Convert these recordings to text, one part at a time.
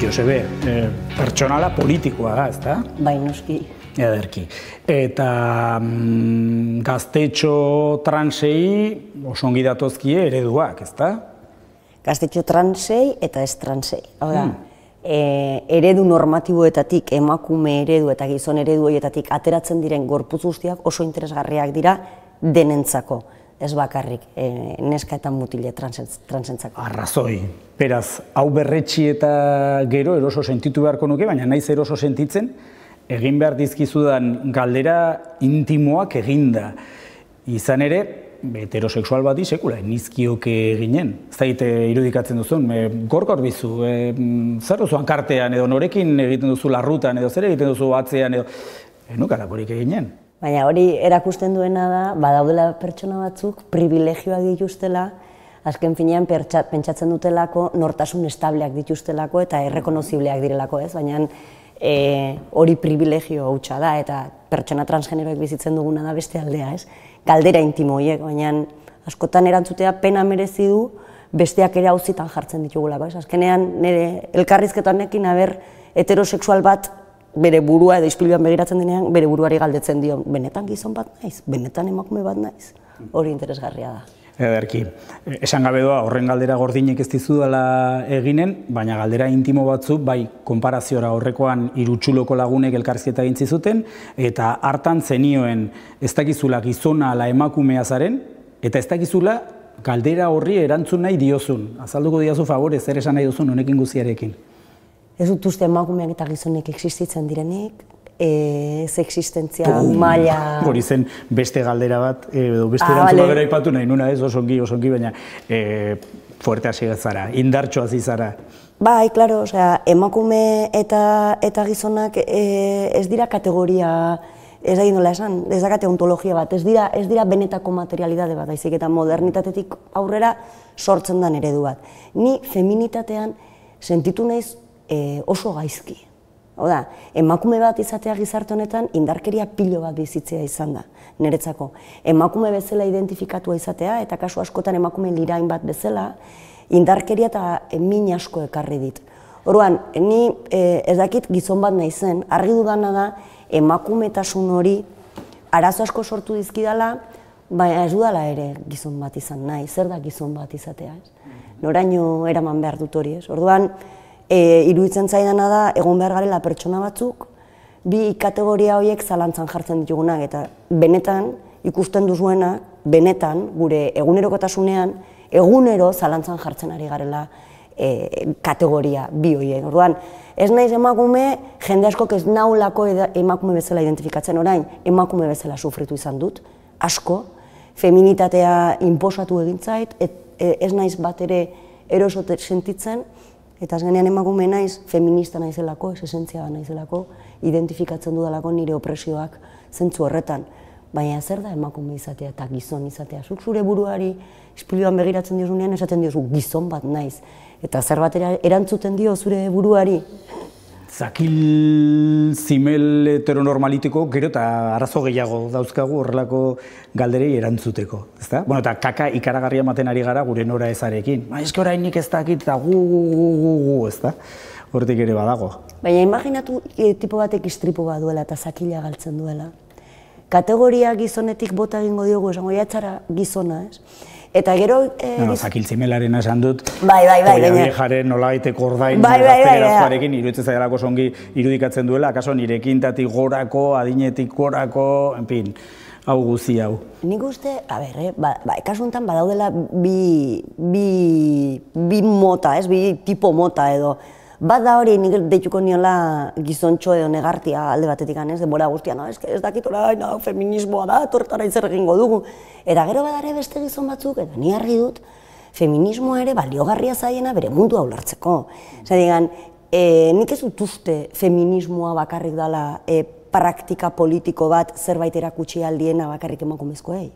Josebe, pertsonala politikoa da, ezta? Bai, noski. Ederki. Eta gaztetxo transei oso ongi datozkie ereduak, ezta? Gaztetxo transei eta ez transei. Hau da, eredu normatiboetatik, emakume eredu eta gizon eredu horietatik ateratzen diren gorputz guztiak oso interesgarriak dira denentzako. Ez bakarrik, neska eta mutile transentzako. Arrazoi. Beraz, hau berretsi eta gero eroso sentitu beharko nuke, baina naiz eroso sentitzen, egin behar dizkizudan galdera intimoak eginda. Izan ere, heterosexual bati sekula, nizkioke eginen. Ez da irudikatzen duzun, gorkor bizu, zer duzu hankartean edo norekin egiten duzu larrutan edo zer egiten duzu atzean edo, nukalakorik eginen. Baina hori erakusten duena da, badaudela pertsona batzuk, privilegioak dituztela, azken finean pentsatzen dutelako, nortasun estableak dituztelako eta errekonozibleak direlako, ez? Baina hori privilegio hutsa da eta pertsona transgeneroek bizitzen duguna da beste aldea, ez? Galdera intimo horiek, baina askotan erantzutea pena merezi du besteak ere auzitan jartzen ditugulako, ez? Azkenean nire elkarrizketanekin heterosexual bat bere burua edo ispiluan begiratzen denean, bere buruari galdetzen dio, benetan gizon bat naiz, benetan emakume bat naiz, hori interesgarria da. Ederki, esan gabe doa, horren galdera gordinek ez dizudala eginen, baina galdera intimo batzuk, bai, konparaziora horrekoan irutsuloko lagunek elkarrizketa egin zizuten, eta hartan zenioen ez dakizula gizona ala emakumea zaren, eta ez dakizula galdera horri erantzun nahi diozun. Azalduko diazu favorez, zer esan nahi duzun honekin guziarekin. Ez dut uste emakumeak eta gizonek existitzen direnik, ez existentzia maila... Hori zen beste galdera bat, beste erantzun galdera ipatu nahi, nuna ez, oso ongi, baina fuerte hasi zara, indartxo hasi zara. Bai, klaro, emakume eta gizonak ez dira kategoria, ez da gindola esan, ez dakate ontologia bat, ez dira benetako materialidade bat, daizik eta modernitatetik aurrera sortzen den eredu bat. Ni feminitatean sentitu naiz oso gaizki. Oda, emakume bat izatea gizarte honetan indarkeria pilo bat bizitzea izan da, niretzako. Emakume bezala identifikatua izatea, eta kasu askotan emakume lirain bat bezala, indarkeria eta min asko ekarri dit. Orduan, ni ez dakit gizon bat naizen, argi dudana da emakumetasun hori arazo asko sortu dizkidala, baina ez dudala ere gizon bat izan nahi, zer da gizon bat izatea, ez? Noraino eraman behar dut hori, ez? Orduan, iruditzen zaidana da, egon behar garela pertsona batzuk, bi kategoria horiek zalantzan jartzen ditugunak, eta benetan, ikusten duzuenak, benetan, gure egunerokotasunean, egunero zalantzan jartzen ari garela kategoria bi horiek. Orduan, ez naiz emakume, jende askok ez naulako emakume bezala identifikatzen orain, emakume bezala sufritu izan dut, asko, feminitatea inposatu egin zait, ez naiz bat ere eroso sentitzen, eta azkenean emakume naiz, feminista naizelako, esentzia naizelako, identifikatzen dudalako nire opresioak zentzu horretan. Baina zer da emakume izatea eta gizon izatea? Zuk zure buruari ispiluan begiratzen diozunean esaten diozu gizon bat naiz. Eta zer bat erantzuten dio zure buruari? Zakil zimel heteronormalitiko gero eta arazo gehiago dauzkagu horrelako galderei erantzuteko, ezta? Bueno, eta kaka ikaragarria ematen ari gara gure nora ezarekin. Eske orainik ez dakit eta gu, ezta? Hortik ere badago. Baina imaginatu tipo batek istripu bat duela eta zakila galtzen duela. Kategoria gizonetik bota egingo diogu, esango jatzara gizona, ez? Eta gero... Zakiltzimelaren esan dut, bai, jaren nolabaiteko ordain gazterazkoarekin iruditzen zaidelako zongi irudikatzen duela, akaso nirekintatik gorako, adinetik gorako, enpin, hau guzi hau. Nik uste, kasu honetan badaudela bi mota, bi tipo mota edo. Bat da hori nik deituko niola gizontxo edo negartia alde batetik ganez, denbora guztian, ez dakit orain, feminismoa da, tortara izer egingo dugu. Eta gero badare beste gizon batzuk, eta ni argi dut, feminismoa ere baliogarria zaiena bere mundua ulertzeko. Zer nik ez dut uste feminismoa bakarrik dela praktika politiko bat zerbait erakutsi aldiena bakarrik emakumezkoei.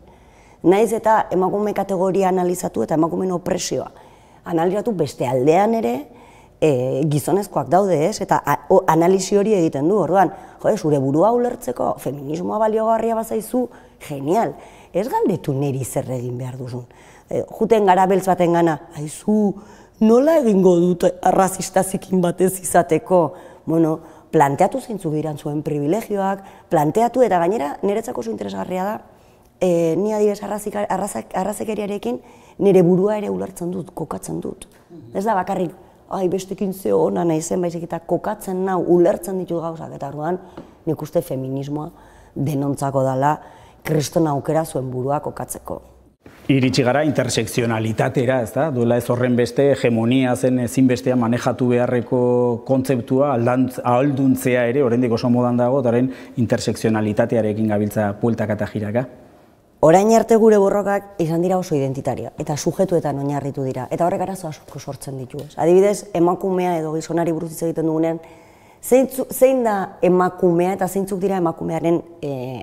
Naiz eta emakume kategoria analizatu eta emakumeen opresioa analizatu beste aldean ere, gizonezkoak daude, ez? Eta analisi hori egiten du, orduan, zure burua ulertzeko, feminismoa baliogarria bazaizu, genial. Ez galdetu niri zer egin behar duzun. Juten gara beltz baten gana, haizu, nola egingo dut arrazista zikin batez izateko? Bueno, planteatu zeintzuk diran zuen privilegioak, planteatu eta gainera niretzako oso interesgarria da, ni adibidez arrazakeriarekin nire burua ere ulertzen dut, kokatzen dut. Ez da bakarrik, bestekin ze hona naizen baizik eta kokatzen nau, ulertzen ditut gauzak, eta orduan nik uste feminismoa denontzako dela kriston aukera zuen burua kokatzeko. Iritsi gara intersekzionalitatera, ez da? Duela ez horren beste hegemonia zen ezinbestea manejatu beharreko kontzeptua ahalduntzea ere, oraindik oso modan dago, eta orain intersekzionalitatearekin gabiltza bueltaka eta jiraka. Orain arte gure borrokak izan dira oso identitaria, eta subjetuetan oinarritu dira, eta horrek arazo asko sortzen ditu. Adibidez, emakumea edo gizonari buruz hitz egiten dugunean, zein da emakumea eta zeintzuk dira emakumearen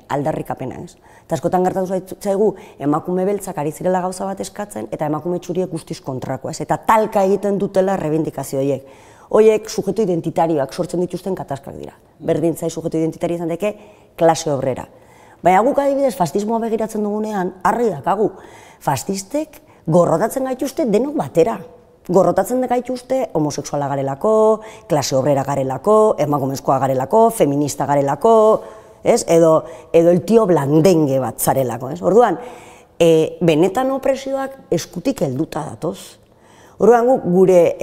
aldarrikapena, ez? Eta askotan gertatu zaigu emakume beltzak ari zirela gauza bat eskatzen eta emakume txuriek guztiz kontrakoa, ez? Eta talka egiten dutela errebindikazio horiek. Horiek sujetu identitarioak sortzen dituzten katazkak dira. Berdin zai sujetu identitario izan deke klase obrera. Baina guk adibidez fascismoa begiratzen dugunean, argi dakagu, fascistek gorrotatzen gaituzte denok batera. Gorrotatzen gaituzte homosexuala garelako, klase obrera garelako, emakumezkoa garelako, feminista garelako, edo el tio blandengue bat zarelako. Orduan, benetan opresioak eskutik helduta datoz. Orduan, gure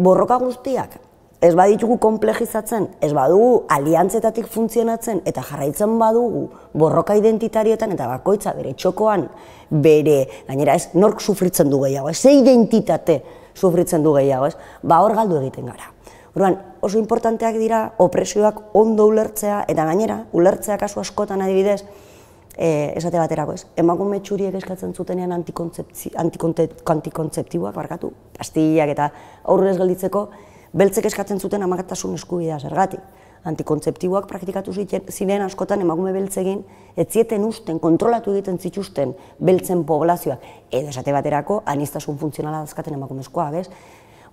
borroka guztiak ez baditugu komplejizatzen, ez badugu aliantzetatik funtzionatzen eta jarraitzen badugu borroka identitarioetan eta bakoitza bere txokoan, gainera ez, nork sufritzen du gehiago, ze identitate sufritzen du gehiago, hor galdu egiten gara. Orduan, oso importanteak dira opresioak ondo ulertzea eta gainera, ulertzea kasu askotan adibidez, esate baterako ez, emakume txuriek eskatzen zutenean antikontzeptiboak, pastillak eta aurrez gelditzeko, beltzek eskatzen zuten amatasun eskubidea zergatik. Antikontzeptiboak praktikatu ziren askotan emakume beltzekin, ez zieten usten, kontrolatu egiten zituzten beltzen poblazioak, edo esate baterako aniztasun funtzionala dazkaten emakumezkoak, ez?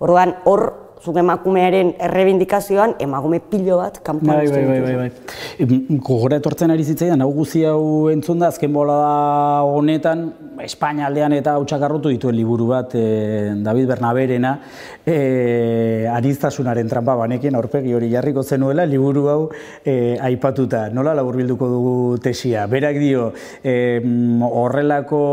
Orduan, hor, zuk emakumearen errebindikazioan, emakume pilo bat kanpoan uste dituzu. Gogora etortzen ari zitzaidan, hau guzi hau entzun da, azken bolada honetan, Espainia aldean eta hautsakarrotu dituen liburu bat, David Bernaberena, aniztasunaren tranpa banekin, aurpegi hori jarriko zenuela, liburu hau aipatuta. Nola laburbilduko dugu tesia? Berak dio, horrelako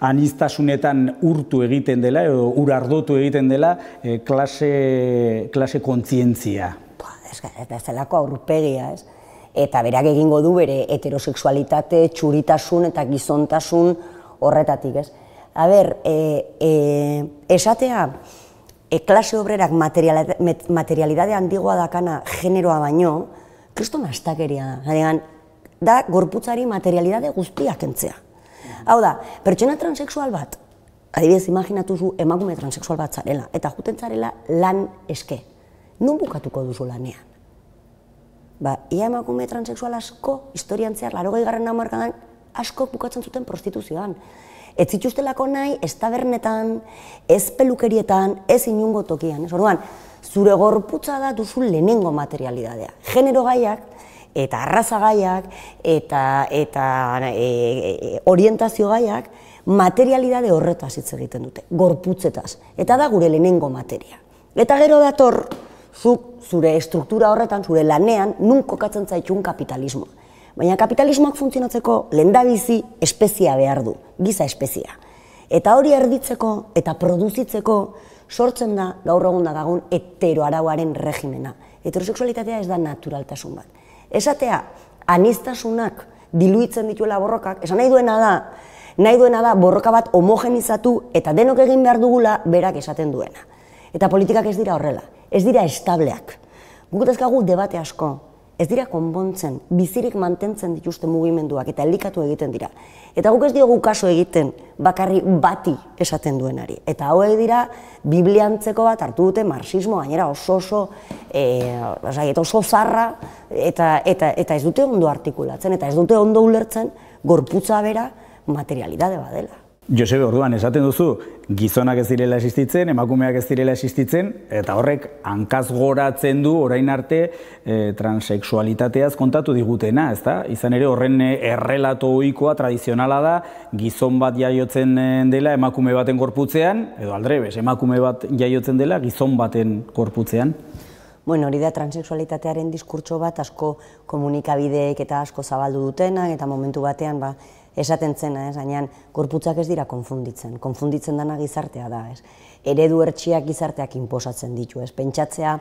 aniztasunetan urtu egiten dela, edo urardotu egiten dela, klase kontzientzia. Ez zelako aurpegia, ez? Eta berak egingo du bere heterosexualitate, txuritasun eta gizontasun horretatik, ez? A ber, esatea, klase obrerak materialidade handigoa dakana generoa baino, kriston astakeria da. Da, gorputzari materialidade guztiak kentzea. Hau da, pertsona transexual bat, adibidez, imaginatu zu emakume transexual bat zarela, eta juten zarela lan eske. Non bukatuko duzu lanean? Ia emakume transexual asko, historian zehar, 80. hamarkadan, asko bukatzen zuten prostituzioan. Ez zituztelako nahi, ez tabernetan, ez pelukerietan, ez inungo tokian. Orduan, zure gorputza da duzu lehenengo materialidadea. Genero gaiak, eta arraza gaiak, eta orientazio gaiak, materialidade horretaz hitz egiten dute, gorputzetaz. Eta da gure lehenengo materia. Eta gero dator, zure estruktura horretan, zure lanean, nun kokatzen zaitun kapitalismoa. Baina kapitalismoak funtzionatzeko lehendabizi espezia behar du, giza espezia. Eta hori erditzeko eta produzitzeko sortzen da gaur egun dakagun heteroarauaren regimena. Heterosexualitatea ez da naturaltasun bat. Esatea, aniztasunak diluitzen dituela borrokak, esan nahi duena da borroka bat homogenizatu eta denok egin behar dugula berak esaten duena. Eta politikak ez dira horrela, ez dira estableak. Guk dazkagu debate asko, ez dira konpontzen, bizirik mantentzen dituzte mugimenduak eta elikatu egiten dira. Eta guk ez diogu kaso egiten bakarri bati esaten duenari. Eta hauek dira, bibliantzeko bat hartu dute marxismo, gainera oso zarra, eta ez dute ondo artikulatzen, eta ez dute ondo ulertzen gorputza bera materialidade badela. Josebe, orduan, esaten duzu, gizonak ez direla existitzen, emakumeak ez direla existitzen, eta horrek hankaz goratzen du orain arte transexualitateaz kontatu digutena, ezta? Izan ere horren errelato ohikoa tradizionala da, gizon bat jaiotzen dela emakume baten gorputzean, edo aldrebes, emakume bat jaiotzen dela gizon baten gorputzean. Bueno, hori da transexualitatearen diskurtso bat asko komunikabideek eta asko zabaldu dutenak, eta momentu batean esaten zena, baina gorputzak ez dira konfunditzen dana gizartea da. Eredu hertsiak gizarteak inposatzen ditu, pentsatzea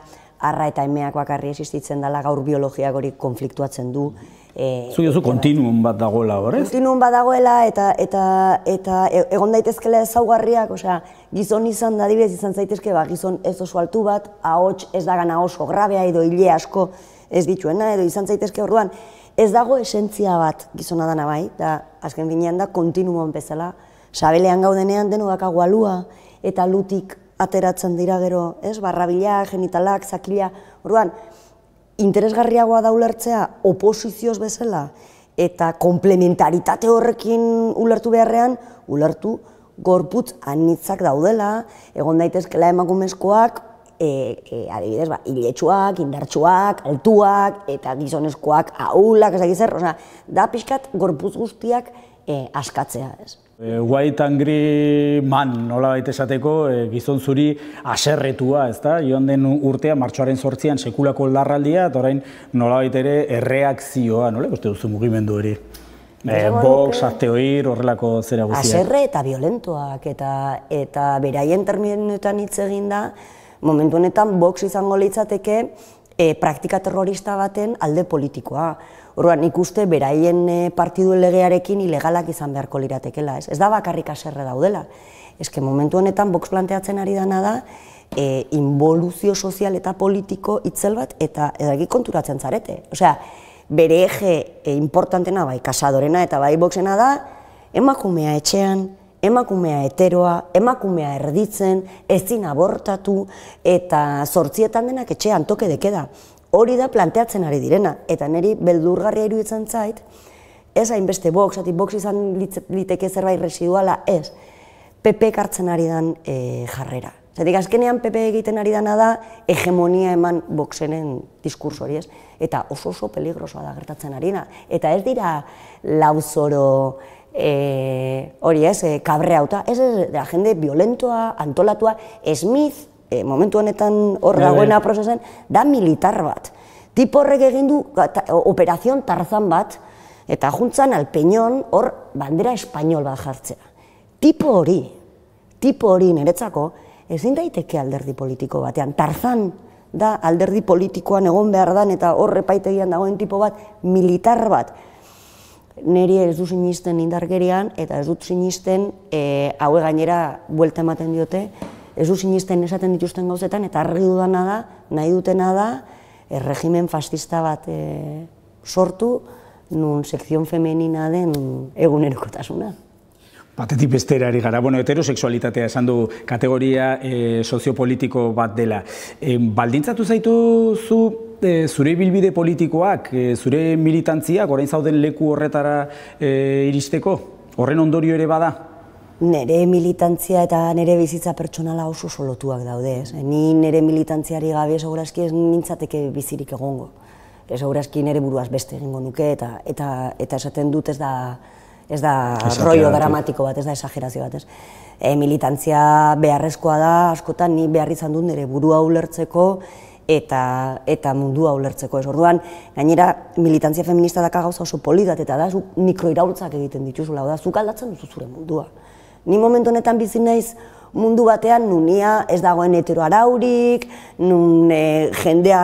arra eta emeak bakarri existitzen dela, gaur biologiak hori konfliktuatzen du. Zu kontinuum bat dagoela hor, ez? Kontinuum bat dagoela eta egon daitezkela ezaugarriak, gizon izan da, adibidez izan zaitezke, gizon ez oso altu bat, ahots ez dagana oso grabea edo hile asko ez dituena, edo izan zaitezke orduan, ez dago esentzia bat gizona dana bai, da azken finean da kontinuum bezala, sabelean gaudenean deno dakagu alua, eta lutik ateratzen dira gero, barrabila, genitalak, zakila, orduan, interesgarriagoa da ulertzea oposizioz bezala eta komplementaritate horrekin ulertu beharrean, ulertu gorputz anitzak daudela, egon daitezkela emakumezkoak, adibidez, iletsuak, indartsuak, altuak, eta gizonezkoak ahulak, ez dakit zer, da pixkat gorputz guztiak askatzea, ez. White Angry Man, nola baita esateko, gizon zuri aserretua, ezta? Joan den urtea, martxoaren 8an sekulako larraldia, eta orain nola baita ere erreakzioa, nola uste duzu mugimendu hori? Vox, Azteoir, horrelako zera guztiak. Aserre eta violentoak, eta beraien terminetan hitz egin da, momentu honetan Vox izango litzateke praktika terrorista baten alde politikoa. Orduan, nik uste beraien partidu legearekin ilegalak izan beharko liratekela, ez? Ez da bakarrik aserre daudela. Eske momentu honetan Vox planteatzen ari dana da involuzio sozial eta politiko itzel bat eta edaki konturatzen zarete. Osea, bere eje importantena bai Casadorena eta bai Voxena da emakumea etxean, emakumea heteroa, emakumea erditzen, ezin abortatu eta 8etan denak etxean toke dekeda. Hori da planteatzen ari direna, eta niri beldurgarria iruditzen zait, ez hainbeste Vox, Vox izan liteke zerbait residuala, ez. PP hartzen ari dan jarrera. Zatik, azkenean PP egiten ari dana da hegemonia eman Voxenen diskurso hori, ez? Eta oso peligrosoa da gertatzen ari da. Eta ez dira lauzoro hori ez, kabreauta, ez da jende violentoa, antolatua, Smith, momentu honetan hor dagoena prozesan, da militar bat. Tipo horrek egin du operazion Tarzan bat, eta juntzan alpeñon hor bandera espainol bat jartzea. Tipo hori niretzako, ezin daiteke alderdi politiko batean. Tarzan da alderdi politikoan egon behar dan, eta hor epaitegian dagoen tipo bat, militar bat. Neri ez du sinisten indarkerian, eta ez dut sinisten haue gainera buelta ematen diote, ez du sinisten esaten dituzten gauzetan, eta argi dudana da, nahi dutena da, regimen fascista bat sortu, nun sekzion femenina den egunerokotasuna. Batetik bestera ari gara, heterosexualitatea esan du kategoria soziopolitiko bat dela. Baldintzatu zaituzu zure ibilbide politikoak, zure militantziak, orain zauden leku horretara iristeko? Horren ondorio ere bada? Nere militantzia eta nere bizitza pertsonala oso lotuak daude. Ni nere militantziari gabe segurazki ez nintzateke bizirik egongo. Segurazki nere buruaz beste egingo nuke eta esaten dut ez da rollo dramatiko bat, ez da esagerazio bat. Militantzia beharrezkoa da, askotan ni behar izan dut nire burua ulertzeko eta mundua ulertzeko. Orduan, gainera militantzia feminista daka gauza oso politat eta da mikroiraultzak egiten dituzula, da zuk aldatzen duzu zure mundua. Ni momentu honetan bizi naiz mundu batean nunia ez dagoen heteroaraurik, nun jendea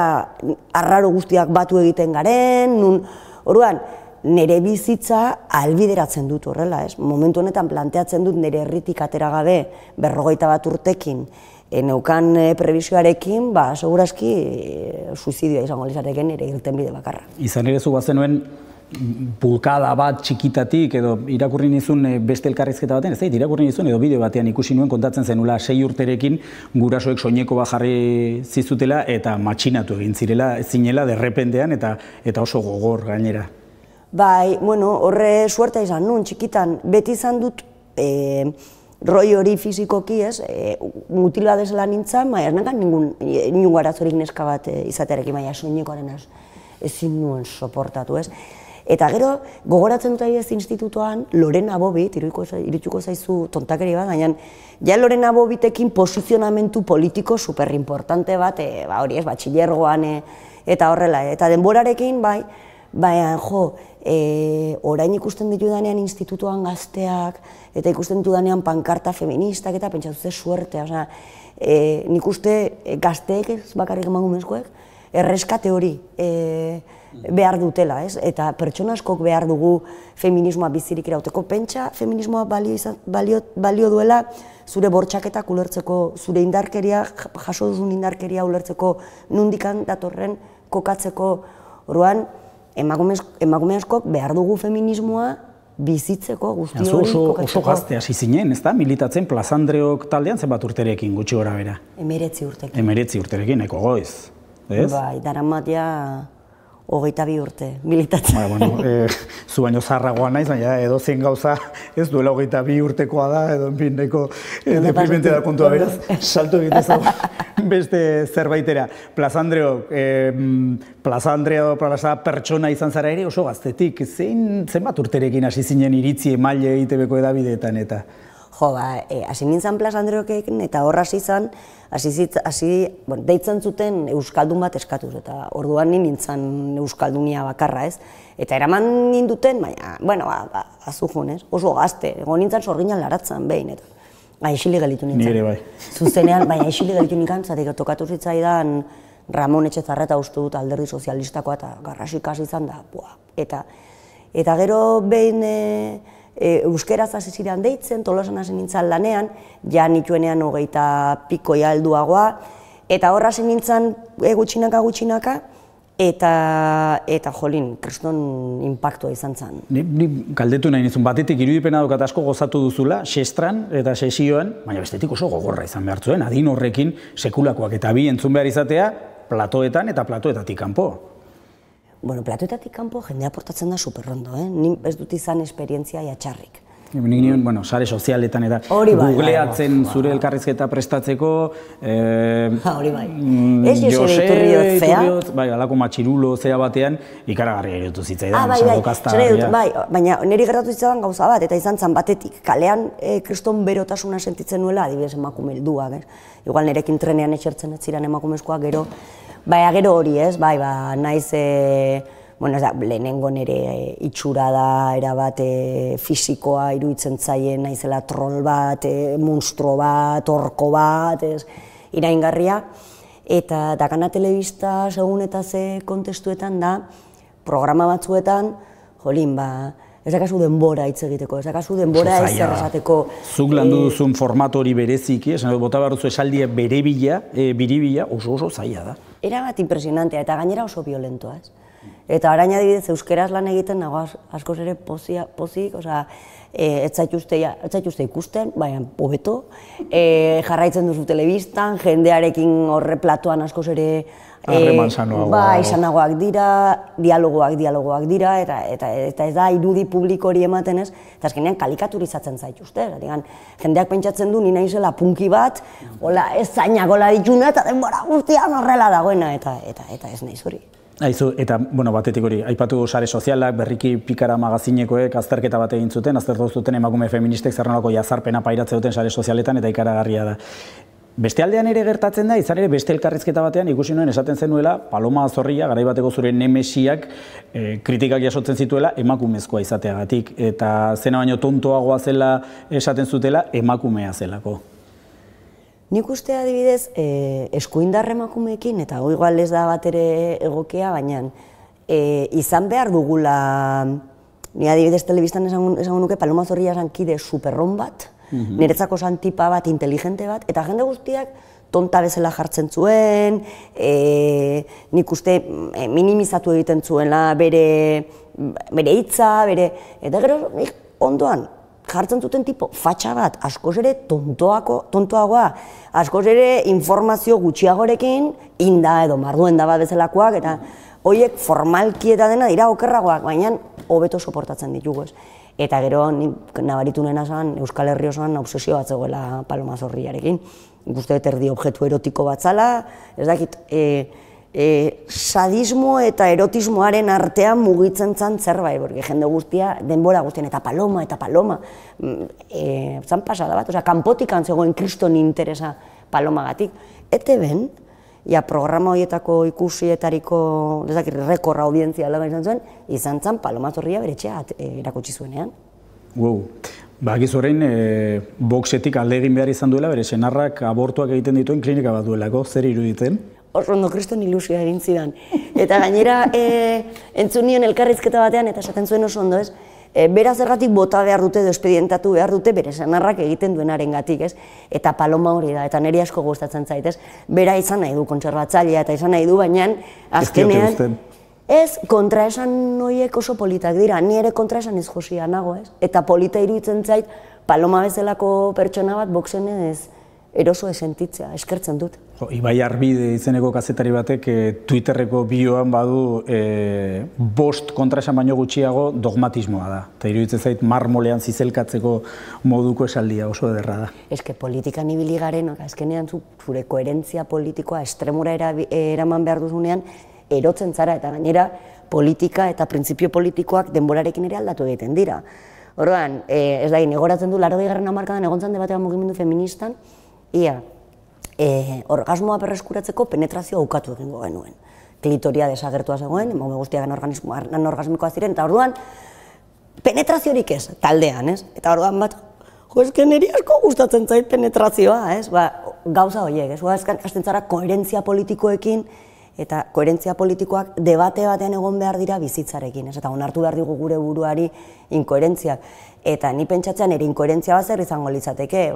arraro guztiak batu egiten garen, orduan, nire bizitza ahalbideratzen dut horrela, ez? Momentu honetan planteatzen dut nire herritik atera gabe 51 urtekin neukan prebizioarekin, segurazki suizidioa izango lizateken nire irtenbide bakarra. Izan ere zu bazenuen bulkada bat txikitatik edo irakurri nizun beste elkarrizketa baten, ez da, irakurri nizun edo bideo batean ikusi nuen kontatzen zenula 6 urterekin gurasoek soineko bat jarri zizutela eta matxinatu egin zinela derrepentean eta oso gogor gainera. Bai, horre suerta izan nun, txikitan, beti izan dut roi hori fizikoki, ez, mutil bat ezela nintzen, baina ez nakan ningun arazorik neska bat izatearekin, baina soinekoaren ezin nuen soportatu, ez. Eta gero, gogoratzen dut adibidez institutuan, Lorena Bobit, irituko zaizu tontakeri bat, baina ja Lorena Bobitekin posizionamentu politiko superimportante bat, hori ez, batxilergoan eta horrela, eta denborarekin, baina jo, orain ikusten ditudanean institutuan gazteak, eta ikusten ditudanean pankarta feministak, eta pentsatu ze suertea, osea, nik uste gazteek ez bakarrik emakumezkoek, erreskate hori behar dutela, ez? Eta pertsona askok behar dugu feminismoa bizirik irauteko. Pentsa, feminismoa balio duela zure bortxaketak ulertzeko, zure indarkeria, jaso duzun indarkeria ulertzeko, nundikan datorren kokatzeko. Orduan, emakume askok behar dugu feminismoa bizitzeko, guzti hori kokatzeko. Oso gazte hasi zinen, ez da? Militatzen Plaza Andreok taldean zenbat urterekin, gutxi gora bera? 19 urterekin. 19 urterekin, nahiko goiz. Bai, daramat ja 22 urte militatzen. Zu baino zaharragoa naiz, baina edozein gauza ez duela 22 urtekoa da, edo enpineko deprimente da kontua beraz, salto egitezau beste zerbaitera. Plaza Andreok, Plaza Andrea Plaza pertsona izan zara ere oso gaztetik, zenbat urterekin hasi zinen iritzi emaile ITBko edabideetan eta? Jo, hasi nintzen Plaza Andreokekin eta hor hasi izan, deitzen zuten euskaldun bat eskatuz, eta orduan nintzen euskaldunia bakarra, ez? Eta eraman ninduten, baina, bueno, azujun, ez? Oso gazte, egon nintzen sorginan laratzen behin, eta aixili gelitu nintzen. Nire bai. Zuzenean, baina aixili gelitu nintzen, zatik tokatu zitzaidan Ramon Etxezarreta uste dut Alderdi Sozialistakoa, eta garrasik hasi izan da, eta gero behin euskeraz hasi ziren deitzen, Tolosan hasi nintzen lanean, ja nituenean 20 piko helduagoa, eta hor hasi nintzen gutxinaka, eta jolin, kriston inpaktua izan zen. Ni galdetu nahi nizun, batetik irudipena daukat asko gozatu duzula, sestran eta sesioan, baina bestetik oso gogorra izan behar zuen, adin horrekin sekulakoak eta bi entzun behar izatea, platoetan eta platoetatik kanpo. Bueno, platoetatik kanpo jendea portatzen da superrondo, Ni ez dut izan esperientzia jatxarrik. Nik nion, sare sozialetan eta googleatzen zure elkarrizketa prestatzeko... Hori bai. Ez Josebe Iturriot zea? Bai, alako matxirulo zea batean, ikaragarria erotu zitzaidan, bai, baina niri gertatu zitzaidan gauza bat, eta izan zen batetik, kalean kriston berotasuna sentitzen nuela, adibidez emakume helduak, igual nirekin trenean etxertzen ez ziren emakumezkoak gero, gero hori ez, naiz, lehenengo nire itxura da, erabat fisikoa iruditzen zaien, naizela troll bat, monstro bat, orko bat, iraingarria. Eta Dakana Telebista segun eta ze kontestuetan da, programa batzuetan, jolin, ez dakazu denbora hitz egiteko, ez dakazu denbora ez esateko. Zuk landu duzun formato hori bereziki, esan dut, bota behar duzu esaldia biribila, oso zaila da. Era bat impresionantea eta gainera oso violentoa, ez? Eta orain adibidez euskeraz lan egiten nago askoz ere pozik, ez zaituzte ikusten, baina hobeto, jarraitzen duzu telebistan, jendearekin horre platoan askoz ere izanagoak dira, dialogoak dira, eta ez da irudi publiko hori ematen ez, eta azkenean kalikaturizatzen zaituzte, jendeak pentsatzen du ni naizela punki bat, ez zainagola dituna eta denbora guztian horrela dagoena, eta ez naiz hori. Aizu, eta, batetik hori, aipatu sare sozialak, berriki Pikara magazinekoek azterketa bat egin zuten, aztertu zuten emakume feministek zer nolako jazarpena pairatze duten sare sozialetan eta ikaragarria da. Beste aldean ere gertatzen da, izan ere beste elkarrizketa batean ikusi nuen esaten zenuela, Paloma Zorrilla, garaibateko zure nemesiak kritikak jasotzen zituela emakumezkoa izateagatik, eta zena baino tontoagoa zela esaten zutela emakumea zelako. Nik uste adibidez, eskuindar emakumeekin, eta igual ez da bat ere egokia, baina izan behar dugula, ni adibidez telebistan esango nuke Paloma Zorrilla esan kide superron bat, niretzako esan tipa bat, inteligente bat, eta jende guztiak tonta bezala jartzen zuen, nik uste minimizatu egiten zuela bere hitza, eta gero ondoan, jartzen zuten tipo fatxa bat, askoz ere tontoagoa, askoz ere informazio gutxiagorekin, inda edo marduen da bat bezalakoak, eta horiek formalki eta dena dira okerragoak, baina hobeto soportatzen ditugu, ez. Eta gero, nabaritu nena zan, Euskal Herri osoan obsesio bat zegoela paloma zorriarekin. Ikuste dut erdi objektu erotiko bat zala, ez dakit, sadismo eta erotismoaren artean mugitzen zan zerbait, porque jende guztia, denbora guztien, eta paloma, zan pasada bat, kanpotik antzegoen kriston interesa palomagatik. ETB-en, programa horietako ikusietariko, ez dakit, rekorra audientzia izan zan paloma zorria bere etxea erakutsi zuenean. Wow. Bakiz orain, boxetik alde egin behar izan duela, bere senarrak abortuak egiten dituen klinika bat duelako, zer iruditzen? Oso ondo kriston ilusioa egin zidan. Eta gainera, entzun nion elkarrizketa batean, eta esaten zuen oso ondo, ez? Bera zergatik bota behar dute, despedientatu behar dute, bere senarrak egiten duenaren gatik, ez? Eta paloma hori da, eta niri asko gustatzen zait, ez? Bera izan nahi du kontserbatzailea, eta izan nahi du, baina azkenean... Ez, kontraesan horiek oso politak dira, ni ere kontraesan ez josia nago, ez? Eta polita iruditzen zait, paloma bezalako pertsona bat boxen ez eroso esentitzea, eskertzen dut. Ibai Arbide izeneko kazetari batek Twitterreko bioan badu 5 kontraesan baino gutxiago dogmatismoa da. Eta iruditzen zait marmolean zizelkatzeko moduko esaldia oso ederra da. Eske politikan ibili garen, azkenean zure koherentzia politikoa estremura eraman behar duzunean, erotzen zara eta gainera politika eta printzipio politikoak denborarekin ere aldatu egiten dira. Orduan, ez da, negoratzen du, 80. hamarkadan egon zan debatean mugimendu feministan, ia, orgasmoa berreskuratzeko penetrazioa ukatu egingo genuen. Klitoria desagertua zegoen, emakume guztiak anorgasmikoa ziren, eta orduan, penetraziorik ez, taldean, ez? Eta orduan bat, eske niri asko gustatzen zait penetrazioa, ez? Gauza horiek, ez? Hasten zara koherentzia politikoekin, eta koherentzia politikoak debate batean egon behar dira bizitzarekin, ez? Eta onartu behar digu gure buruari inkoherentziak. Eta ni pentsatzean ere inkoherentzia bat zer izango litzateke,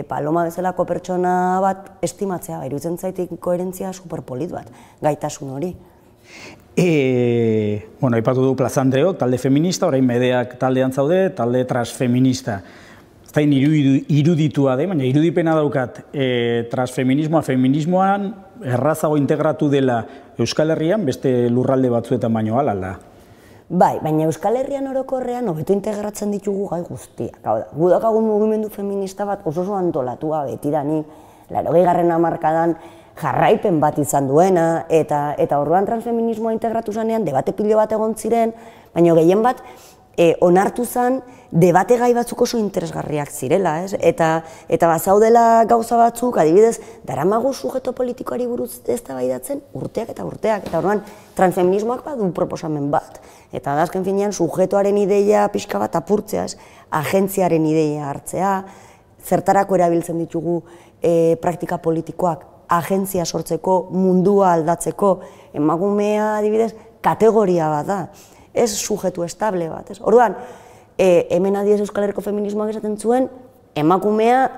paloma bezalako pertsona bat estimatzea, iruditzen zaitik inkoherentzia superpolit bat, gaitasun hori. Aipatu du Plaza Andreo, talde feminista, orain Medeak taldean zaude, talde transfeminista. Ez da iruditua da, baina irudipena daukat transfeminismoa feminismoan errazago integratu dela Euskal Herrian, beste lurralde batzuetan baino hala da. Bai, baina Euskal Herrian orokorrean hobeto integratzen ditugu gai guztiak. Gu daukagu mugimendu feminista bat oso antolatua betidanik, 80. hamarkadan jarraipen bat izan duena, eta orduan transfeminismoa integratu zanean debate pilo bat egon ziren, baina gehien bat onartu zen debate gai batzuk oso interesgarriak zirela, ez? Eta bazaudela gauza batzuk, adibidez, daramagu sujeto politikoari buruz eztabaidatzen urteak eta urteak, eta orduan transfeminismoak badu proposamen bat. Eta da azken finean sujetoaren ideia pixka bat apurtzea, ez? Agentziaren ideia hartzea, zertarako erabiltzen ditugu praktika politikoak, agentzia sortzeko, mundua aldatzeko, emakumea adibidez kategoria bat da. Ez sujetu estable bat, ez? Orduan, hemen adiez Euskal Herriko feminismoak esaten zuen, emakumea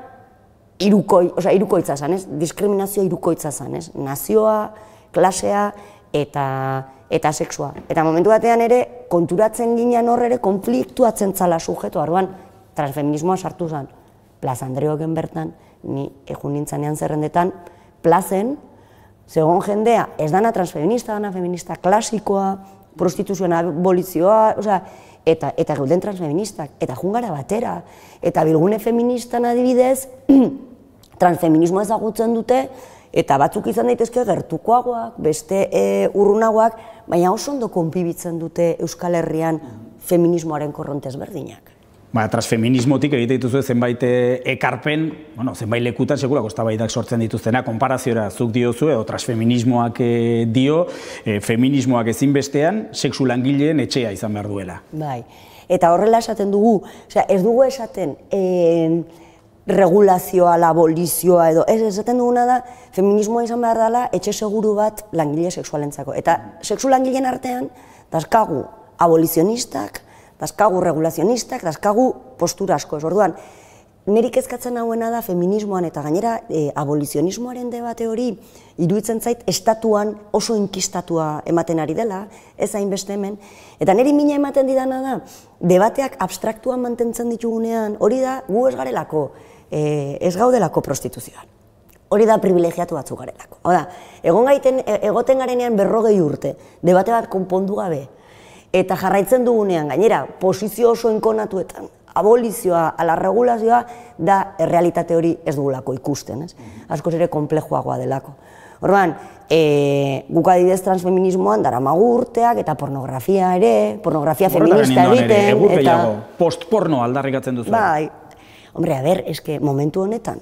hirukoitza zan, ez? Diskriminazio hirukoitza zan, ez? Nazioa, klasea eta sexua. Eta momentu batean ere, konturatzen ginen horre ere, konfliktuatzen zala sujetu, orduan, transfeminismoa sartu zen. Plaza Andreoken bertan, ni egun nintzanean zerrendetan, plazen, zegoen jendea, ez dana transfeminista, dana feminista klasikoa, prostituzioan abolizioa, eta geuden transfeministak, eta jungara batera, eta bilgune feministan adibidez, transfeminismoa ezagutzen dute, eta batzuk izan daitezke gertukoagoak, beste urrunagoak, baina oso ondo konbibitzen dute Euskal Herrian feminismoaren korrontez berdinak. Transfeminismotik egite dituzue zenbait ekarpen, zenbait lekutan segurako eztabaidak sortzen dituztena, konparaziora zuk diozu edo transfeminismoak dio, feminismoak ezinbestean, sexu langileen etxea izan behar duela. Bai, eta horrela esaten dugu, ez dugu esaten regulazioa, abolizioa edo, ez esaten duguna da, feminismoa izan behar dela etxe seguru bat langile sexualentzako. Eta sexu langileen artean, dazkagu abolizionistak, dazkagu regulazionistak, dazkagu postura asko. Orduan, niri kezkatzen hauena da feminismoan eta gainera abolizionismoaren debate hori iruditzen zait estatuan oso inkistatua ematen ari dela, ez hainbeste hemen. Eta niri mina ematen didana da, debateak abstraktuan mantentzen ditugunean, hori da gu ez gaudelako prostituzioan. Hori da privilegiatu batzuk garelako. Egoten garenean 40 urte, debate bat konpondu gabe, Eta jarraitzen dugunean, gainera, posizio oso enkonatuetan, abolizioa, ala regulazioa, da errealitate hori ez dugulako ikusten, ez? Askoz ere konplejoagoa delako. Orduan, guk adibidez transfeminismoan daramagu urteak eta pornografia ere, pornografia feminista egiten. Egur gehiago, postporno aldarrikatzen duzu. Bai, hombre, a ber, eske momentu honetan,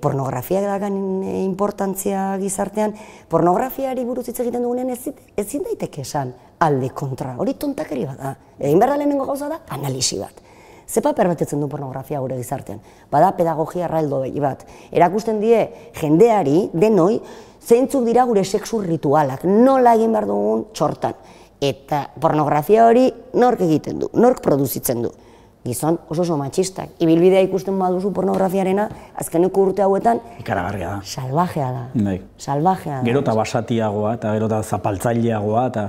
pornografia dagan importantzia gizartean, pornografiari buruz hitz egiten dugunean ezin daiteke esan alde kontra, hori tontakeri bat da. Egin behar da lehenengo gauza da, analisi bat. Ze paper betetzen du pornografia gure gizartean? Bada pedagogia erraldo bat. Erakusten die jendeari, denoi, zeintzuk dira gure sexu ritualak, nola egin behar dugun txortan. Eta pornografia hori nork egiten du, nork produzitzen du. Gizon oso matxistak. Ibilbidea ikusten baduzu pornografiarena, azkeneko urte hauetan... Ikaragarria da. Salvajea da. Salvajea da. Gero eta basatiagoa, eta gero eta zapaltzaileagoa, eta...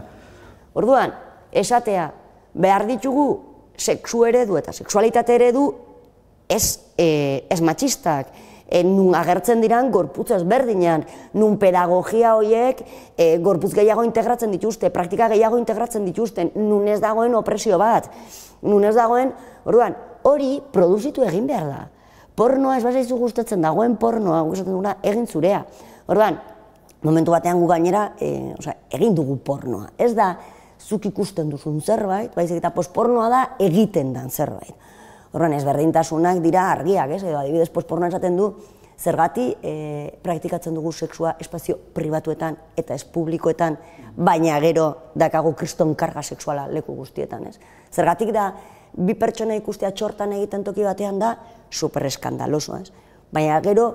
Orduan, esatea, behar ditugu sexu eredu eta sexualitate eredu ez matxistak. Nun agertzen diran gorputz ezberdinan, nun pedagogia horiek gorputz gehiago integratzen dituzte, praktika gehiago integratzen dituzten, nun ez dagoen opresio bat, nun ez dagoen, orduan, hori produzitu egin behar da. Pornoa ez bazaizu gustatzen dagoen pornoa, gustatzen duguna egin zurea. Orduan, momentu batean gu gainera egin dugu pornoa. Ez da zuk ikusten duzun zerbait, baizik eta postpornoa da egiten dan zerbait. Horren, ezberdintasunak dira argiak, edo adibidez postpornoa esaten du, zergati praktikatzen dugu sexua espazio pribatuetan eta ez publikoetan, baina gero dakagu kriston karga sexuala leku guztietan, ez? Zergatik da, bi pertsona ikustea txortan egiten toki batean da, super eskandaloso, ez? Baina gero,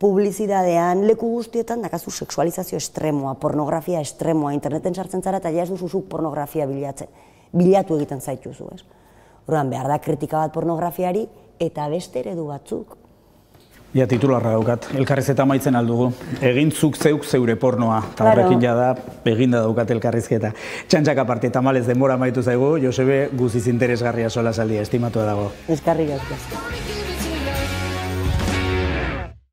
publizidadean leku guztietan dakazu sexualizazio estremoa, pornografia estremoa, interneten sartzen zara eta ja ez duzuzuk pornografia bilatzen. Bilatu egiten zaituzu, ez? Horren, behar da kritika bat pornografiari eta beste eredu batzuk. Ja, titularra daukat, elkarrizketa amaitzen aldugu. Egin zuk zeuk zeure pornoa, eta horrekin jada eginda daukat elkarrizketa. Txantxak aparte, tamalez denbora amaitu zaigu, Josebe guziz interesgarria sola saldia, estimatua dago. Eskarrik asko.